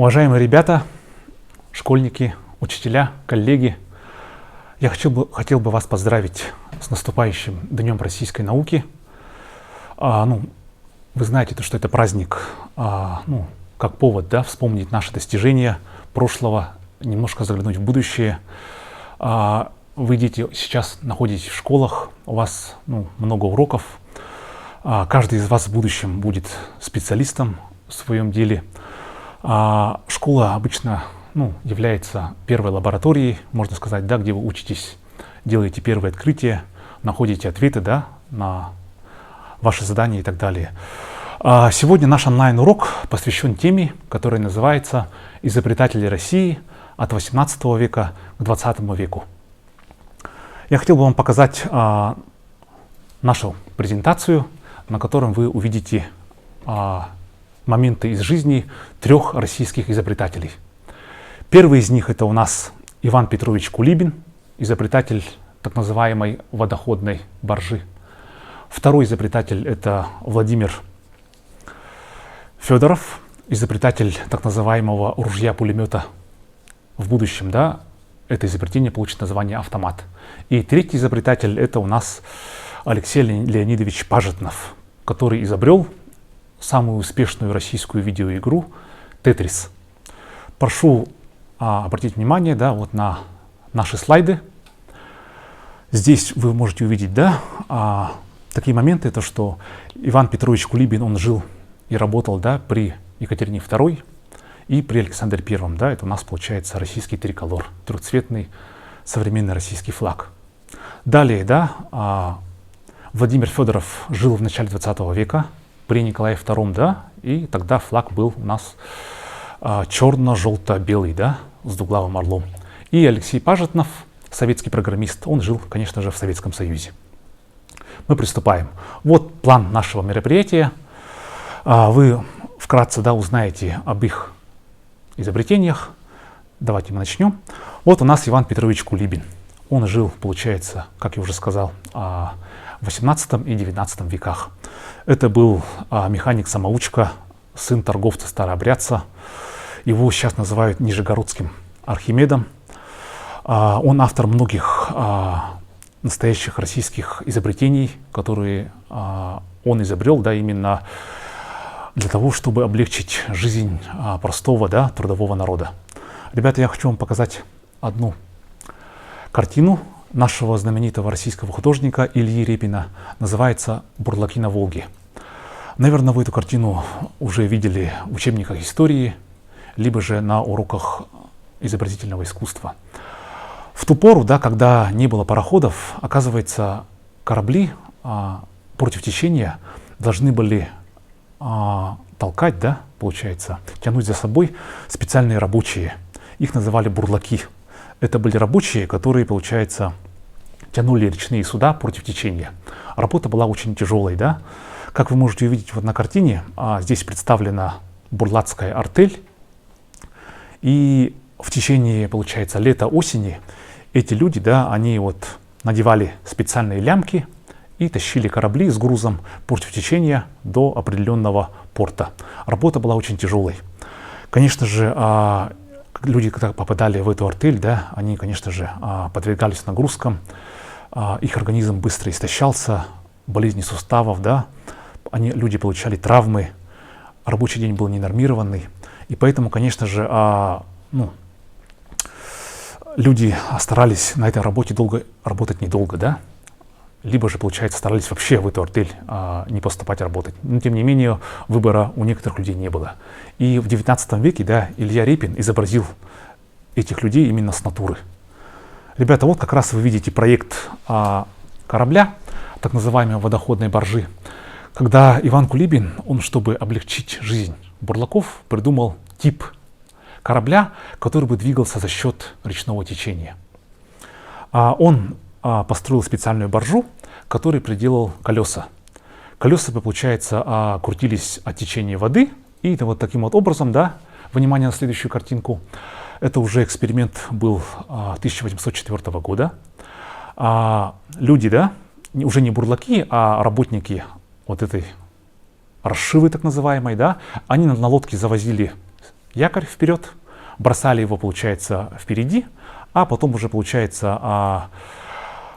Уважаемые ребята, школьники, учителя, коллеги, я хотел бы вас поздравить с наступающим Днем российской науки. Вы знаете, что это праздник, как повод, вспомнить наши достижения прошлого, немножко заглянуть в будущее. Вы, дети, сейчас находитесь в школах, у вас много уроков. Каждый из вас в будущем будет специалистом в своем деле. Школа обычно является первой лабораторией, можно сказать, где вы учитесь, делаете первые открытия, находите ответы на ваши задания и так далее. Сегодня наш онлайн-урок посвящен теме, которая называется «Изобретатели России от 18 века к 20 веку». Я хотел бы вам показать нашу презентацию, на которой вы увидите моменты из жизни 3 российских изобретателей. Первый из них — это у нас Иван Петрович Кулибин, изобретатель так называемой водоходной баржи. Второй изобретатель — это Владимир Федоров, изобретатель так называемого ружья-пулемета. В будущем, это изобретение получит название автомат. И третий изобретатель — это у нас Алексей Леонидович Пажетнов, который изобрел самую успешную российскую видеоигру «Тетрис». Прошу обратить внимание на наши слайды. Здесь вы можете увидеть такие моменты, это что Иван Петрович Кулибин, он жил и работал при Екатерине II и при Александре I. Это у нас получается российский триколор, трехцветный современный российский флаг. Далее, Владимир Федоров жил в начале 20 века при Николае II, и тогда флаг был у нас черно-желто-белый, с двуглавым орлом. И Алексей Пажетнов, советский программист, он жил, конечно же, в Советском Союзе. Мы приступаем. Вот план нашего мероприятия. Вы вкратце узнаете об их изобретениях. Давайте мы начнем. Вот у нас Иван Петрович Кулибин. Он жил, получается, как я уже сказал, в 18 и 19 веках. Это был механик-самоучка, сын торговца-старообрядца. Его сейчас называют нижегородским Архимедом. Он автор многих настоящих российских изобретений, которые он изобрел, именно для того, чтобы облегчить жизнь простого, трудового народа. Ребята, я хочу вам показать одну картину нашего знаменитого российского художника Ильи Репина. Называется «Бурлаки на Волге». Наверное, вы эту картину уже видели в учебниках истории, либо же на уроках изобразительного искусства. В ту пору, когда не было пароходов, оказывается, корабли против течения должны были толкать, получается, тянуть за собой специальные рабочие. Их называли бурлаки. Это были рабочие, которые, получается, тянули речные суда против течения. Работа была очень тяжелой, Как вы можете увидеть на картине, здесь представлена бурлацкая артель. И в течение, получается, лета-осени эти люди, они надевали специальные лямки и тащили корабли с грузом против течения до определенного порта. Работа была очень тяжелой. Конечно же, люди, когда попадали в эту артель, они, конечно же, подвергались нагрузкам, их организм быстро истощался, болезни суставов, люди получали травмы, рабочий день был ненормированный, и поэтому, конечно же, люди старались на этой работе работать недолго, либо же, получается, старались вообще в эту артель не поступать работать. Но, тем не менее, выбора у некоторых людей не было. И в 19 веке, Илья Репин изобразил этих людей именно с натуры. Ребята, вот как раз вы видите проект корабля, так называемой водоходной баржи. Когда Иван Кулибин, чтобы облегчить жизнь бурлаков, придумал тип корабля, который бы двигался за счет речного течения. Он построил специальную баржу, которой приделал колеса. Колеса, получается, крутились от течения воды, и таким образом, внимание на следующую картинку. Это уже эксперимент был 1804 года. Люди, уже не бурлаки, а работники этой расшивы так называемой, они на лодке завозили якорь вперед, бросали его, получается, впереди, а потом уже, получается,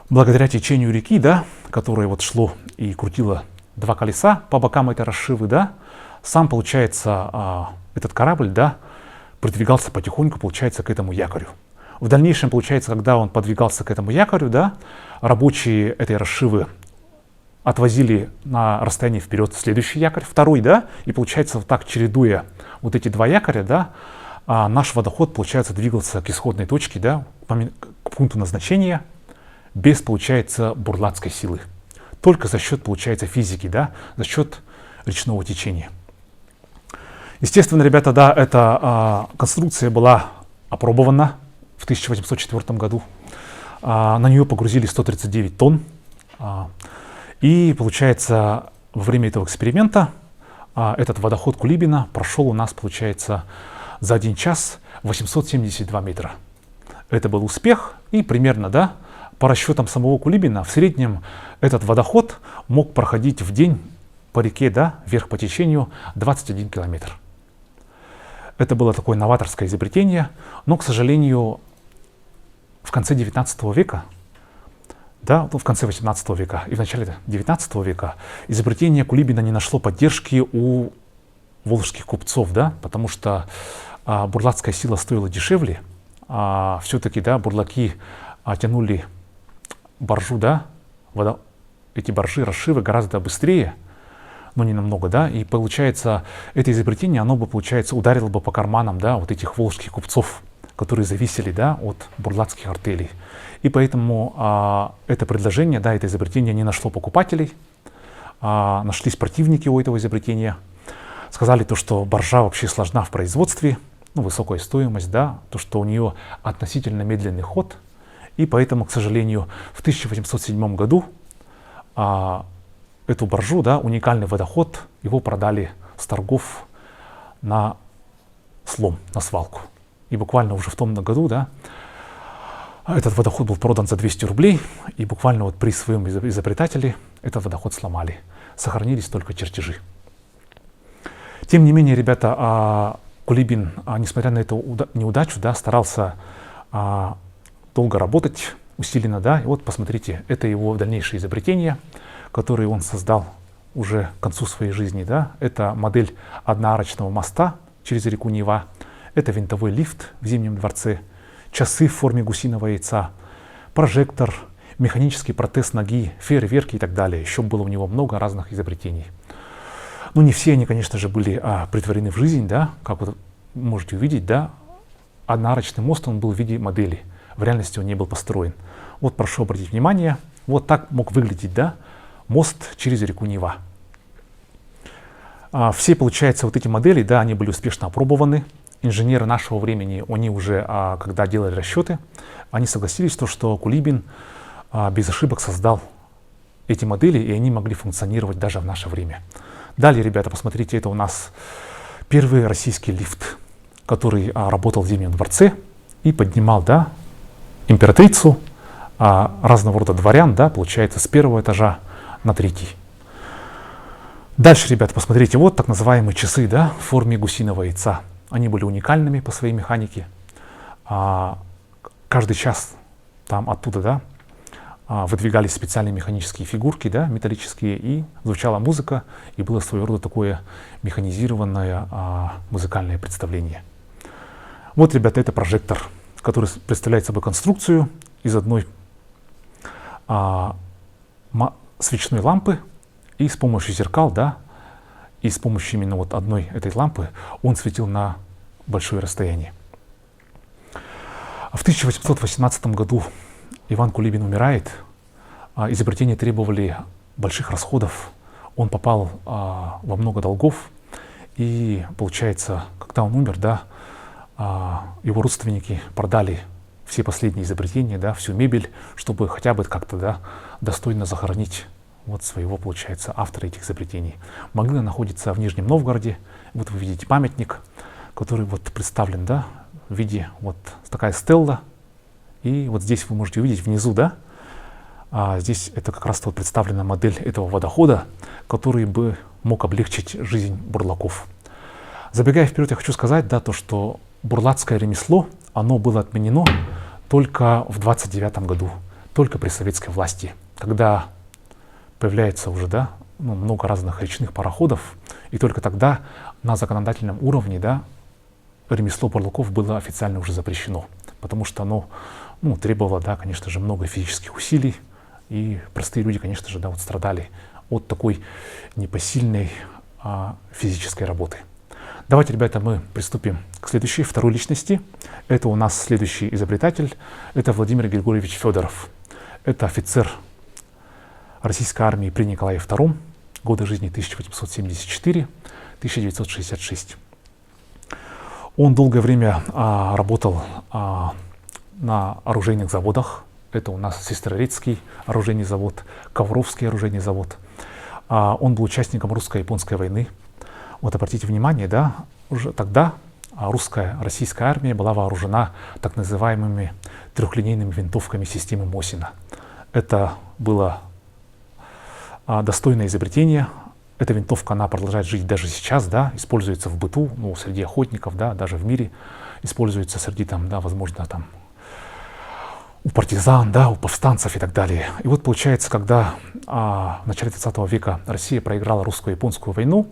благодаря течению реки, да, которое вот шло и крутило два колеса по бокам этой расшивы, да, сам, получается, этот корабль, да, продвигался потихоньку, получается, к этому якорю. В дальнейшем, получается, когда он подвигался к этому якорю, да, рабочие этой расшивы отвозили на расстояние вперед следующий якорь, второй, да, и, получается, вот так, чередуя вот эти два якоря, да, наш водоход, получается, двигался к исходной точке, да, к пункту назначения, без, получается, бурлацкой силы. Только за счет, получается, физики, да, за счет речного течения. Естественно, ребята, да, эта конструкция была опробована в 1804 году. На нее погрузили 139 тонн. И, получается, во время этого эксперимента этот водоход Кулибина прошел у нас, получается, за 1 час 872 метра. Это был успех, и примерно, да, по расчетам самого Кулибина, в среднем этот водоход мог проходить в день по реке, да, вверх по течению 21 километр. Это было такое новаторское изобретение, но, к сожалению, в конце 19 века, да, в конце 18 века и в начале 19 века изобретение Кулибина не нашло поддержки у волжских купцов, да, потому что бурлацкая сила стоила дешевле, все-таки, да, бурлаки тянули баржу, да, эти баржи, расшивы гораздо быстрее, но не намного, да, и получается, это изобретение, оно бы, получается, ударило бы по карманам, да, вот этих волжских купцов, которые зависели, да, от бурлацких артелей. И поэтому это предложение, да, это изобретение не нашло покупателей, нашлись противники у этого изобретения, сказали то, что баржа вообще сложна в производстве, ну, высокая стоимость, да, то, что у нее относительно медленный ход, и поэтому, к сожалению, в 1807 году эту баржу, да, уникальный водоход, его продали с торгов на слом, на свалку. И буквально уже в том году, да, этот водоход был продан за 200 рублей, и буквально вот при своем изобретателе этот водоход сломали. Сохранились только чертежи. Тем не менее, ребята, Кулибин, несмотря на эту неудачу, да, старался долго работать, усиленно, да, и вот посмотрите, это его дальнейшее изобретение, которое он создал уже к концу своей жизни, да, это модель одноарочного моста через реку Нева, это винтовой лифт в Зимнем дворце, часы в форме гусиного яйца, прожектор, механический протез ноги, фейерверки и так далее. Еще было у него много разных изобретений. Ну, не все они, конечно же, были притворены в жизнь, да, как вы можете увидеть, да, одноарочный мост, он был в виде модели, в реальности он не был построен. Вот прошу обратить внимание, вот так мог выглядеть, да, мост через реку Нева. Все, получается, вот эти модели, да, они были успешно опробованы. Инженеры нашего времени, они уже, когда делали расчеты, они согласились, что Кулибин без ошибок создал эти модели, и они могли функционировать даже в наше время. Далее, ребята, посмотрите, это у нас первый российский лифт, который работал в Зимнем дворце и поднимал, да, императрицу, разного рода дворян, да, получается, с 1-го этажа на 3-й. Дальше, ребята, посмотрите, вот так называемые часы, да, в форме гусиного яйца. Они были уникальными по своей механике. Каждый час там оттуда, да, выдвигались специальные механические фигурки, да, металлические, и звучала музыка, и было своего рода такое механизированное музыкальное представление. Вот, ребята, это прожектор, который представляет собой конструкцию из одной свечной лампы, и с помощью зеркал, да, и с помощью именно вот одной этой лампы он светил на большое расстояние. В 1818 году Иван Кулибин умирает. Изобретения требовали больших расходов. Он попал во много долгов. И получается, когда он умер, да, его родственники продали все последние изобретения, да, всю мебель, чтобы хотя бы как-то, да, достойно захоронить вот своего, получается, автора этих изобретений. Могила находится в Нижнем Новгороде. Вот вы видите памятник, который вот представлен, да, в виде вот такая стелла. И вот здесь вы можете увидеть внизу, да, здесь это как раз вот представлена модель этого водохода, который бы мог облегчить жизнь бурлаков. Забегая вперед, я хочу сказать, да, то, что бурлацкое ремесло, оно было отменено только в 29 году, только при советской власти, когда появляется уже, да, много разных речных пароходов, и только тогда на законодательном уровне, да, ремесло бурлаков было официально уже запрещено, потому что оно требовало, да, конечно же, много физических усилий, и простые люди, конечно же, да, вот страдали от такой непосильной физической работы. Давайте, ребята, мы приступим к следующей, второй личности. Это у нас следующий изобретатель. Это Владимир Григорьевич Федоров. Это офицер российской армии при Николае II, годы жизни 1874-1966. Он долгое время работал на оружейных заводах. Это у нас Сестрорецкий оружейный завод, Ковровский оружейный завод. Он был участником русско-японской войны. Вот обратите внимание, да, уже тогда российская армия была вооружена так называемыми трехлинейными винтовками системы Мосина. Это было достойное изобретение. Эта винтовка, она продолжает жить даже сейчас, да, используется в быту, среди охотников, да, даже в мире используется среди, там, да, возможно, там, у партизан, да, у повстанцев и так далее. И вот получается, когда в начале 20 века Россия проиграла русско-японскую войну,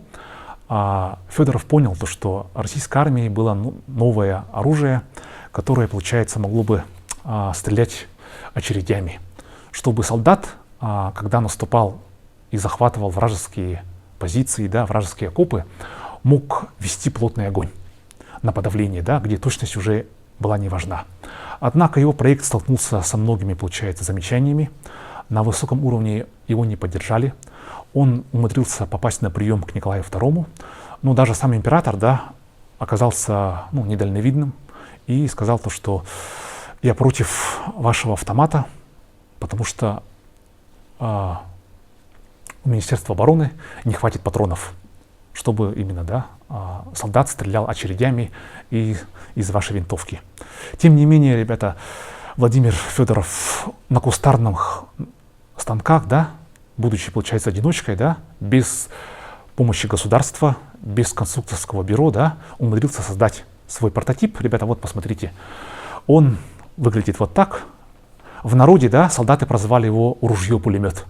Федоров понял, что российской армии было новое оружие, которое, получается, могло бы стрелять очередями, чтобы солдат, когда наступал и захватывал вражеские позиции, да, вражеские окопы, мог вести плотный огонь на подавление, да, где точность уже была не важна. Однако его проект столкнулся со многими, получается, замечаниями. На высоком уровне его не поддержали. Он умудрился попасть на прием к Николаю II, но даже сам император, да, оказался недальновидным и сказал то, что я против вашего автомата, потому что у Министерства обороны не хватит патронов, чтобы именно, да, солдат стрелял очередями из вашей винтовки. Тем не менее, ребята, Владимир Федоров на кустарных станках, да, будучи, получается, одиночкой, да, без помощи государства, без конструкторского бюро, да, умудрился создать свой прототип. Ребята, вот посмотрите, он выглядит вот так. В народе, да, солдаты прозвали его ружье-пулемет.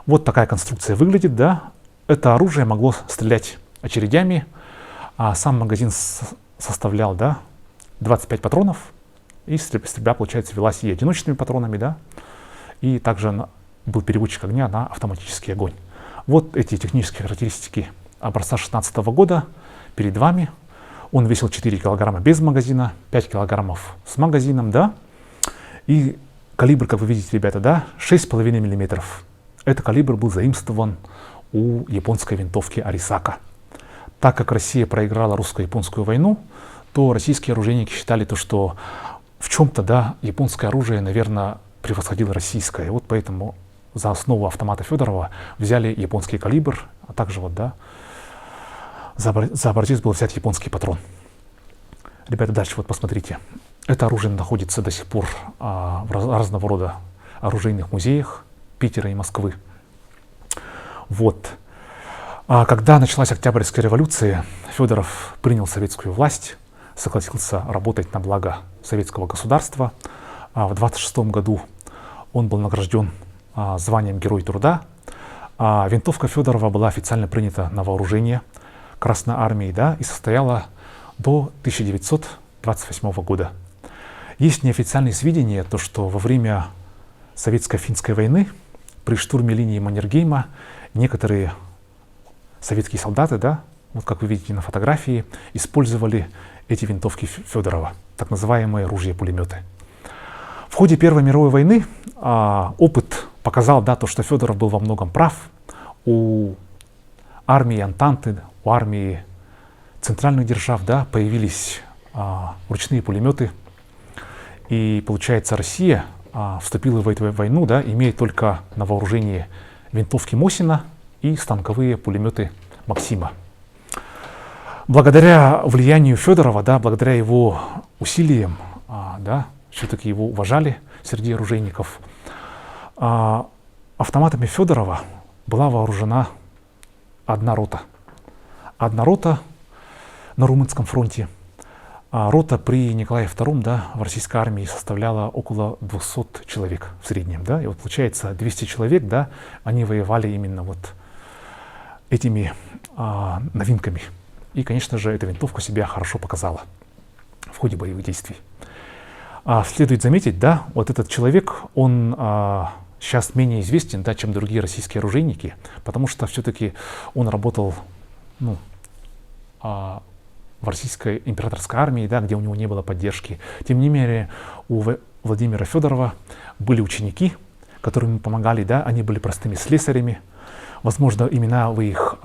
Вот такая конструкция выглядит, да. Это оружие могло стрелять очередями, а сам магазин составлял, да, 25 патронов, и стрельба, получается, велась и одиночными патронами, да, и также был переводчик огня на автоматический огонь. Вот эти технические характеристики образца 2016 года перед вами. Он весил 4 килограмма без магазина, 5 килограммов с магазином, да, и калибр, как вы видите, ребята, да, 6,5 миллиметров. Этот калибр был заимствован у японской винтовки Арисака. Так как Россия проиграла русско-японскую войну, то российские оружейники считали то, что в чем-то, да, японское оружие, наверное, превосходило российское. И вот поэтому за основу автомата Федорова взяли японский калибр, а также вот, да, за образец был взят японский патрон. Ребята, дальше вот посмотрите. Это оружие находится до сих пор в разного рода оружейных музеях Питера и Москвы. Вот. Когда началась Октябрьская революция, Федоров принял советскую власть, согласился работать на благо советского государства. В 1926 году он был награжден званием Герой труда. Винтовка Федорова была официально принята на вооружение Красной армии, да, и состояла до 1928 года. Есть неофициальные сведения, то, что во время Советско-финской войны при штурме линии Маннергейма некоторые советские солдаты, да, вот как вы видите на фотографии, использовали эти винтовки Федорова, так называемые ружья-пулеметы. В ходе Первой мировой войны опыт показал, да, то, что Федоров был во многом прав. У армии Антанты, у армии центральных держав, да, появились ручные пулеметы. И получается, Россия вступила в эту войну, да, имея только на вооружении винтовки Мосина и станковые пулеметы Максима. Благодаря влиянию Федорова, да, благодаря его усилиям, да, все-таки его уважали среди оружейников, автоматами Федорова была вооружена одна рота. Одна рота на Румынском фронте. Рота при Николае II, да, в российской армии составляла около 200 человек в среднем, да, и вот получается 200 человек, да, они воевали именно вот этими новинками. И, конечно же, эта винтовка себя хорошо показала в ходе боевых действий. Следует заметить, да, вот этот человек, он сейчас менее известен, да, чем другие российские оружейники, потому что все-таки он работал, ну, в российской императорской армии, да, где у него не было поддержки. Тем не менее, у Владимира Федорова были ученики, которым ему помогали, да, они были простыми слесарями. Возможно, имена вы их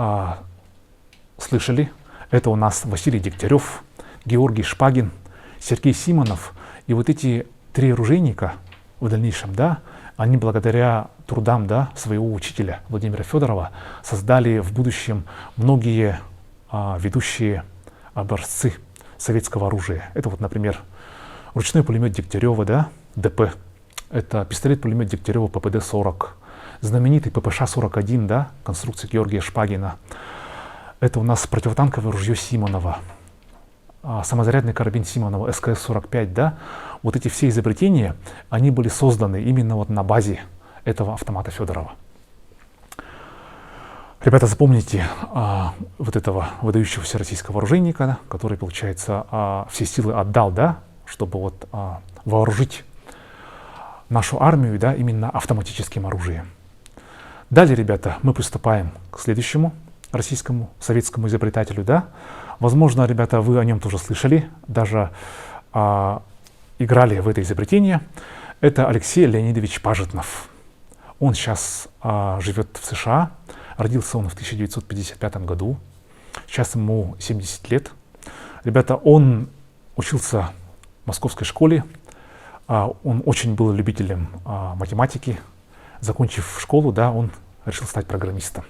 слышали. Это у нас Василий Дегтярев, Георгий Шпагин, Сергей Симонов. И вот эти три оружейника в дальнейшем, да, они благодаря трудам, да, своего учителя Владимира Федорова создали в будущем многие ведущие образцы советского оружия. Это вот, например, ручной пулемет Дегтярева, да, ДП. Это пистолет-пулемет Дегтярева ППД-40. Знаменитый ППШ-41, да, конструкции Георгия Шпагина. Это у нас противотанковое ружье Симонова. Самозарядный карабин Симонова СКС-45, да. Вот эти все изобретения, они были созданы именно вот на базе этого автомата Федорова. Ребята, запомните вот этого выдающегося российского оружейника, да, который, получается, все силы отдал, да, чтобы вот вооружить нашу армию, да, именно автоматическим оружием. Далее, ребята, мы приступаем к следующему российскому советскому изобретателю, да. Возможно, ребята, вы о нем тоже слышали, даже играли в это изобретение. Это Алексей Леонидович Пажетнов. Он сейчас живет в США. Родился он в 1955 году. Сейчас ему 70 лет. Ребята, он учился в московской школе. Он очень был любителем математики. Закончив школу, да, он решил стать программистом.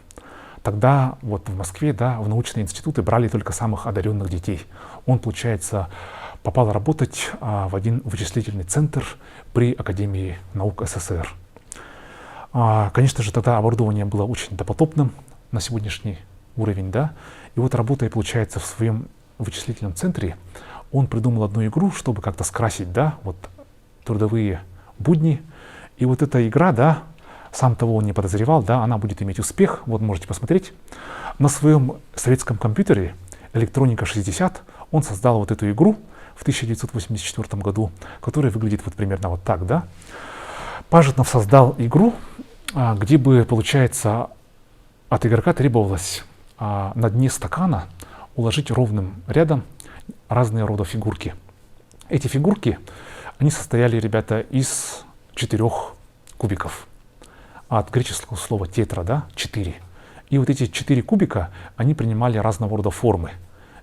Тогда вот в Москве, да, в научные институты брали только самых одаренных детей. Он, получается, попал работать в один вычислительный центр при Академии наук СССР. Конечно же, тогда оборудование было очень допотопным на сегодняшний уровень, да. И вот, работая, получается, в своем вычислительном центре, он придумал одну игру, чтобы как-то скрасить, да, вот трудовые будни. И вот эта игра, да, сам того он не подозревал, да, она будет иметь успех. Вот можете посмотреть. На своем советском компьютере Электроника 60 он создал вот эту игру в 1984 году, которая выглядит вот примерно вот так, да. Пажетнов создал игру, где бы, получается, от игрока требовалось на дне стакана уложить ровным рядом разные рода фигурки. Эти фигурки, они состояли, ребята, из 4 кубиков. От греческого слова тетра, да, 4. И вот эти 4 кубика, они принимали разного рода формы.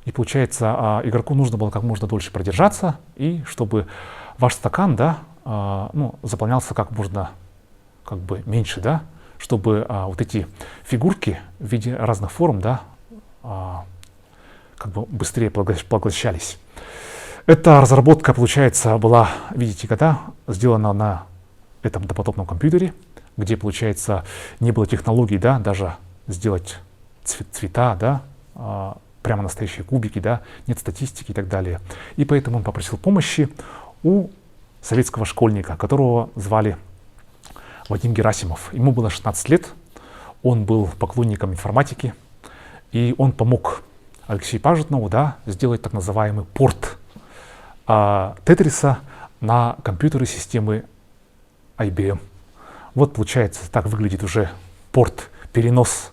И получается, игроку нужно было как можно дольше продержаться, и чтобы ваш стакан, да, ну, заполнялся как можно как бы меньше, да, чтобы вот эти фигурки в виде разных форм, да, как бы быстрее поглощались. Эта разработка, получается, была, видите, когда сделана на этом допотопном компьютере, где, получается, не было технологий, да, даже сделать цвета, да, прямо настоящие кубики, да, нет статистики и так далее. И поэтому он попросил помощи у советского школьника, которого звали Вадим Герасимов. Ему было 16 лет, он был поклонником информатики, и он помог Алексею Пажетнову, да, сделать так называемый порт Тетриса на компьютеры системы IBM. Вот, получается, так выглядит уже порт, перенос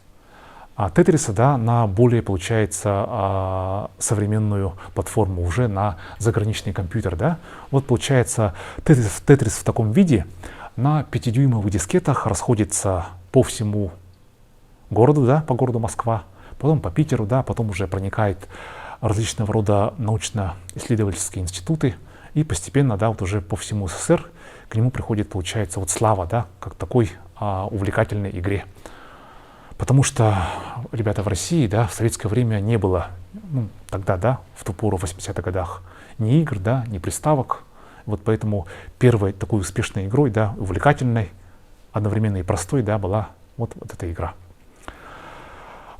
Тетриса, да, на более, получается, современную платформу, уже на заграничный компьютер, да. Вот, получается, Тетрис в таком виде на 5-дюймовых дискетах расходится по всему городу, да, по городу Москва, потом по Питеру, да, потом уже проникает различного рода научно-исследовательские институты, и постепенно, да, вот уже по всему СССР к нему приходит, получается, вот слава, да, как такой увлекательной игре. Потому что, ребята, в России, да, в советское время не было, ну, тогда, да, в ту пору, в 80-х годах, ни игр, да, ни приставок. Вот поэтому первой такой успешной игрой, да, увлекательной, одновременно и простой, да, была вот эта игра.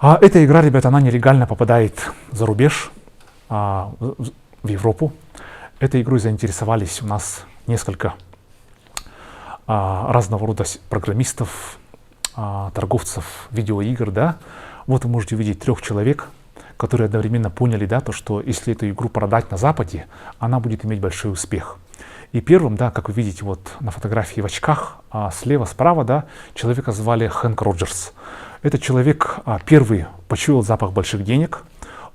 А эта игра, ребята, она нелегально попадает за рубеж. в Европу. Этой игрой заинтересовались у нас несколько разного рода программистов, торговцев видеоигр, да. Вот вы можете увидеть 3 человек, которые одновременно поняли, да, то, что если эту игру продать на Западе, она будет иметь большой успех. И первым, да, как вы видите вот на фотографии в очках, слева, справа, да, человека звали Хэнк Роджерс. Этот человек первый почуял запах больших денег,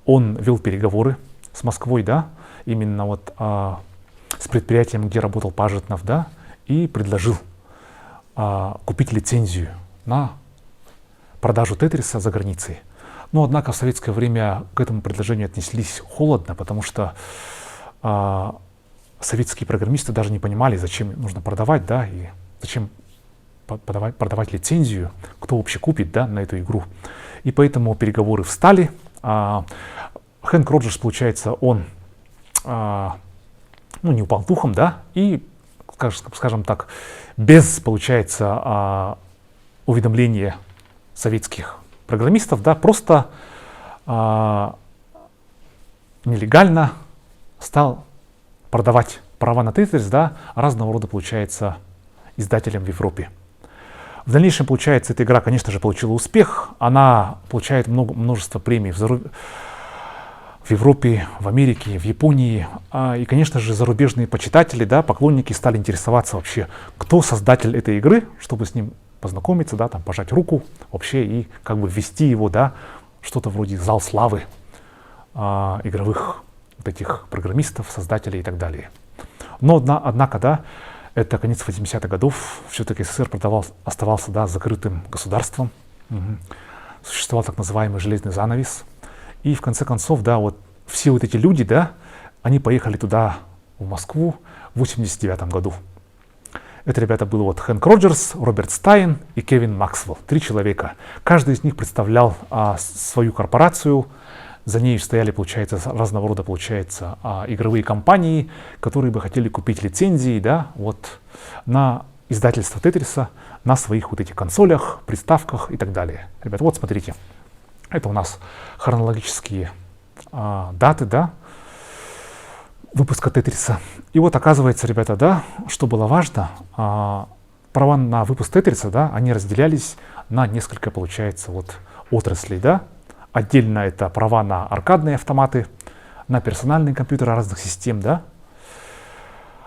он вел переговоры с Москвой, да, именно вот с предприятием, где работал Пажетнов, да, и предложил купить лицензию на продажу тетриса за границей. Но, однако, в советское время к этому предложению отнеслись холодно, потому что советские программисты даже не понимали, зачем нужно продавать, да, и зачем продавать лицензию, кто вообще купит, да, на эту игру. И поэтому переговоры встали. Хэнк Роджерс, получается, он не упал духом, да, и, скажем так, без, получается, уведомления советских программистов, да, просто нелегально стал продавать права на тетрис, да, разного рода, получается, издателям в Европе. В дальнейшем, получается, эта игра, конечно же, получила успех. Она получает множество премий в Европе, в Америке, в Японии. И, конечно же, зарубежные почитатели, да, поклонники стали интересоваться вообще, кто создатель этой игры, чтобы с ним познакомиться, да, там, пожать руку вообще и как бы ввести его, да, что-то вроде зал славы игровых вот этих программистов, создателей и так далее. Но, однако, да, это конец 80-х годов, все-таки СССР оставался, да, закрытым государством. Существовал так называемый железный занавес. И в конце концов, да, вот все вот эти люди, да, они поехали туда, в Москву, в 89 году. Это, ребята, был вот Хэнк Роджерс, Роберт Стайн и Кевин Максвелл. 3 человека. Каждый из них представлял свою корпорацию. За ней стояли, получается, разного рода, получается, игровые компании, которые бы хотели купить лицензии, да, вот, на издательство Тетриса, на своих вот этих консолях, приставках и так далее. Ребят, вот смотрите, это у нас хронологические даты, да, выпуска Тетриса. И вот оказывается, ребята, да, что было важно, права на выпуск Тетриса, да, они разделялись на несколько, получается, вот отраслей, да. Отдельно это права на аркадные автоматы, на персональные компьютеры разных систем, да.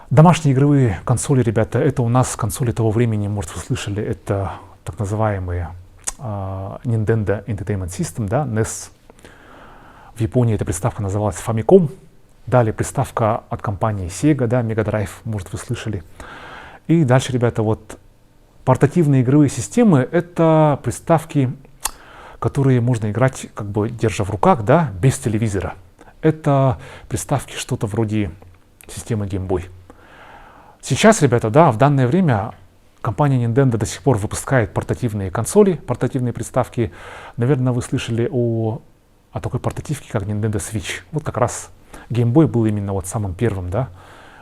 Домашние игровые консоли, ребята, это у нас консоли того времени, может, вы слышали, это так называемые Nintendo Entertainment System, да, NES. В Японии эта приставка называлась Famicom. Далее приставка от компании Sega, да, Mega Drive, может, вы слышали. И дальше, ребята, вот портативные игровые системы — это приставки, которые можно играть, как бы держа в руках, да, без телевизора. Это приставки что-то вроде системы Game Boy. Сейчас, ребята, да, в данное время компания Nintendo до сих пор выпускает портативные консоли, портативные приставки. Наверное, вы слышали о такой портативке, как Nintendo Switch. Вот как раз Game Boy был именно вот самым первым, да,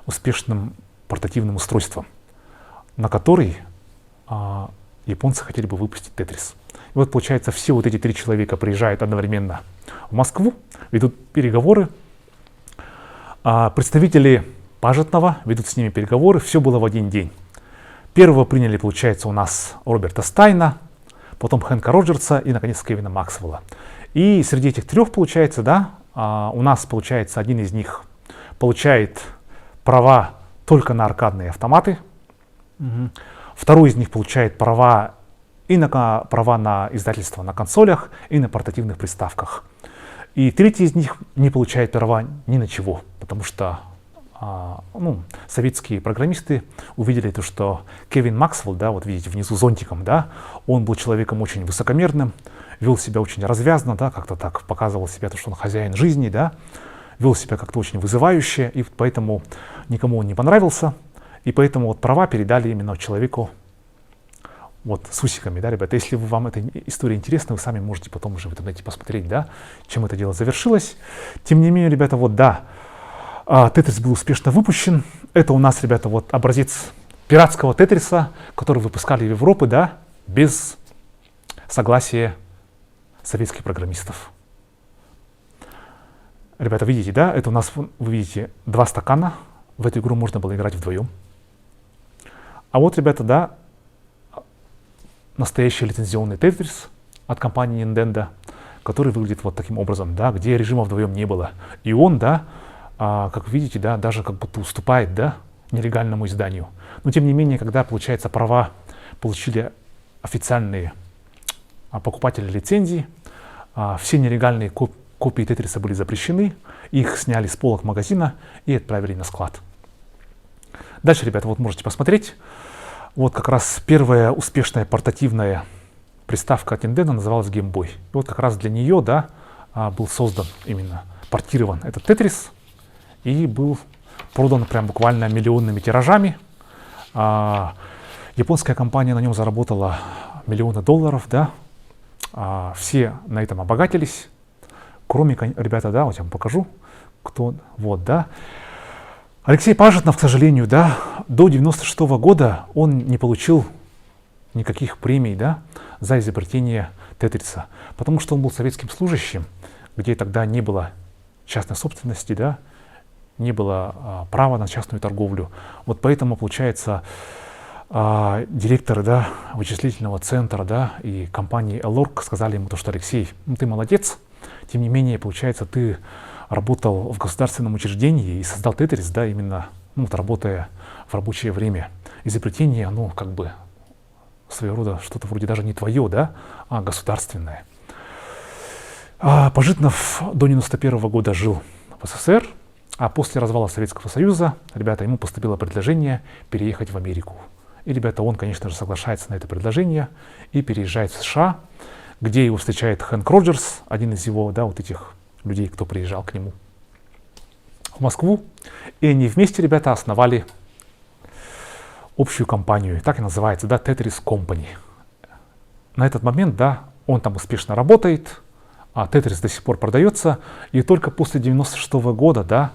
успешным портативным устройством, на который японцы хотели бы выпустить Tetris. И вот, получается, все вот эти 3 человека приезжают одновременно в Москву, ведут переговоры. Представители Пажетнова ведут с ними переговоры. Все было в один день. Первого приняли, получается, у нас Роберта Стайна, потом Хэнка Роджерса и, наконец, Кевина Максвелла. И среди этих 3, получается, да, у нас, получается, один из них получает права только на аркадные автоматы. Второй из них получает права на издательство на консолях и на портативных приставках. И третий из них не получает права ни на чего, потому что советские программисты увидели то, что Кевин Максвелл, да, вот видите внизу зонтиком, да, он был человеком очень высокомерным, вел себя очень развязно, да, как-то так показывал себя, то, что он хозяин жизни, да, вел себя как-то очень вызывающе, и поэтому никому он не понравился, и поэтому вот права передали именно человеку вот с усиками, да, ребята. Если вам эта история интересна, вы сами можете потом уже в интернете посмотреть, да, чем это дело завершилось. Тем не менее, ребята, вот да, Тетрис был успешно выпущен. Это у нас, ребята, вот образец пиратского Тетриса, который выпускали в Европе, да, без согласия советских программистов. Ребята, видите, да, это у нас, вы видите, 2 стакана. В эту игру можно было играть вдвоем. А вот, ребята, да, настоящий лицензионный Тетрис от компании Nintendo, который выглядит вот таким образом, да, где режима вдвоем не было. И он, да, как видите, да, даже как будто уступает, да, нелегальному изданию. Но тем не менее, когда, получается, права получили официальные покупатели лицензии, все нелегальные копии Тетриса были запрещены, их сняли с полок магазина и отправили на склад. Дальше, ребята, вот можете посмотреть. Вот как раз первая успешная портативная приставка от Nintendo называлась Game Boy. И вот как раз для нее, да, был создан именно, портирован этот Тетрис и был продан прям буквально миллионными тиражами. Японская компания на нем заработала миллионы долларов, да. Все на этом обогатились, кроме, ребята, да, вот я вам покажу, кто, вот, да. Алексей Пажетнов, к сожалению, да, до 96 года он не получил никаких премий, да, за изобретение Тетриса, потому что он был советским служащим, где тогда не было частной собственности, да, не было права на частную торговлю. Вот поэтому, получается, директоры, да, вычислительного центра, да, и компании Elorg сказали ему то, что Алексей, ну, ты молодец, тем не менее, получается, ты работал в государственном учреждении и создал Тетрис, да, именно, ну, вот, работая в рабочее время. Изобретение, ну, как бы своего рода что-то вроде даже не твое, да, а государственное. Пажитнов до 91 года жил в СССР, а после развала Советского Союза, ребята, ему поступило предложение переехать в Америку. И, ребята, он, конечно же, соглашается на это предложение и переезжает в США, где его встречает Хэнк Роджерс, один из его, да, вот этих людей, кто приезжал к нему в Москву. И они вместе, ребята, основали общую компанию, так и называется, да, Tetris Company. На этот момент, да, он там успешно работает, а Тетрис до сих пор продается, и только после 96 года, да,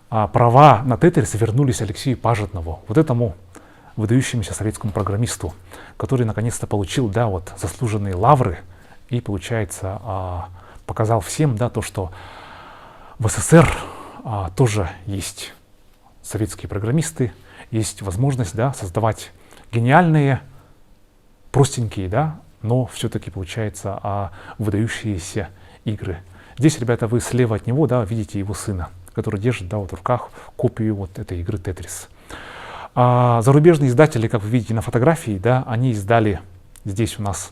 права на Тетрис вернулись Алексею Пажетнову, вот этому выдающемуся советскому программисту, который наконец-то получил, да, вот заслуженные лавры и, получается, показал всем, да, то, что в СССР тоже есть советские программисты, есть возможность, да, создавать гениальные, простенькие, да, но все-таки, получается, выдающиеся игры. Здесь, ребята, вы слева от него, да, видите его сына, который держит, да, вот в руках копию вот этой игры Тетрис. Зарубежные издатели, как вы видите на фотографии, да, они издали здесь у нас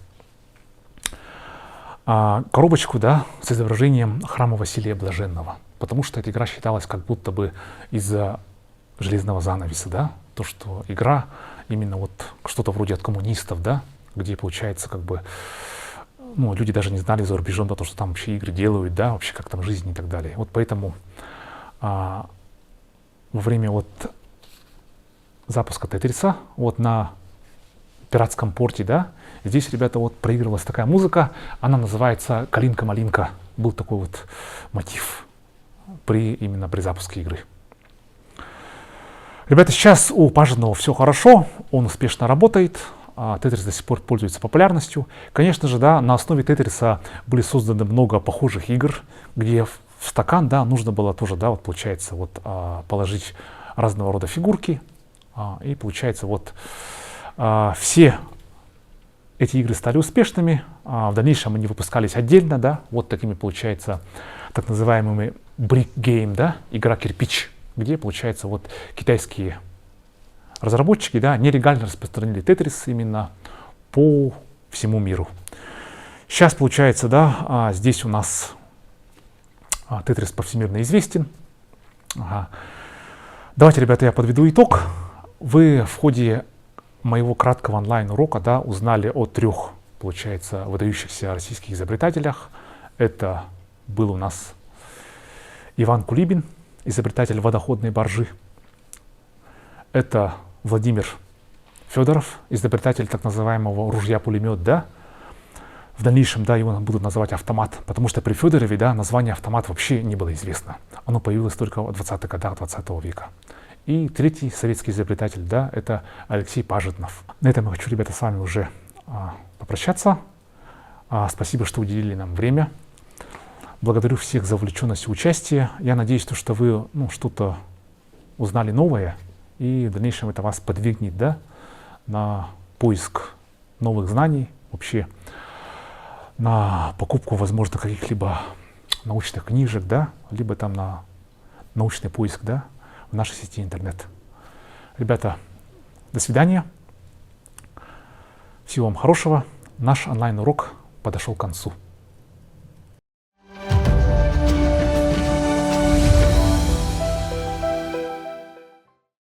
коробочку, да, с изображением храма Василия Блаженного, потому что эта игра считалась как будто бы из-за железного занавеса, да, то, что игра именно вот что-то вроде от коммунистов, да, где, получается, как бы, ну, люди даже не знали за рубежом, да, то, что там вообще игры делают, да, вообще как там жизнь и так далее. Вот поэтому во время вот запуска Тетриса вот на пиратском порте, да, здесь, ребята, вот проигрывалась такая музыка, она называется «Калинка-малинка». Был такой вот мотив именно при запуске игры. Ребята, сейчас у Пажетнова все хорошо, он успешно работает, Тетрис до сих пор пользуется популярностью. Конечно же, да, на основе Тетриса были созданы много похожих игр, где в стакан, да, нужно было тоже, да, вот получается, вот положить разного рода фигурки, и получается, вот все эти игры стали успешными, в дальнейшем они выпускались отдельно, да, вот такими, получается, так называемыми brick game, да, игра кирпич, где, получается, вот китайские разработчики, да, нелегально распространили Тетрис именно по всему миру. Сейчас, получается, да, здесь у нас Тетрис повсемирно известен. Давайте, ребята, я подведу итог. Вы в ходе моего краткого онлайн-урока, да, узнали о 3, получается, выдающихся российских изобретателях. Это был у нас Иван Кулибин, изобретатель водоходной баржи. Это Владимир Федоров, изобретатель так называемого ружья-пулемет, да. В дальнейшем, да, его будут называть автомат, потому что при Федорове, да, название автомат вообще не было известно. Оно появилось только в 20-х годах 20 века. И 3-й советский изобретатель, да, это Алексей Пажетнов. На этом я хочу, ребята, с вами уже попрощаться. Спасибо, что уделили нам время. Благодарю всех за вовлеченность и участие. Я надеюсь, что вы что-то узнали новое, и в дальнейшем это вас подвигнет, да, на поиск новых знаний, вообще на покупку, возможно, каких-либо научных книжек, да, либо там на научный поиск, да, в нашей сети интернет. Ребята, до свидания. Всего вам хорошего. Наш онлайн-урок подошел к концу.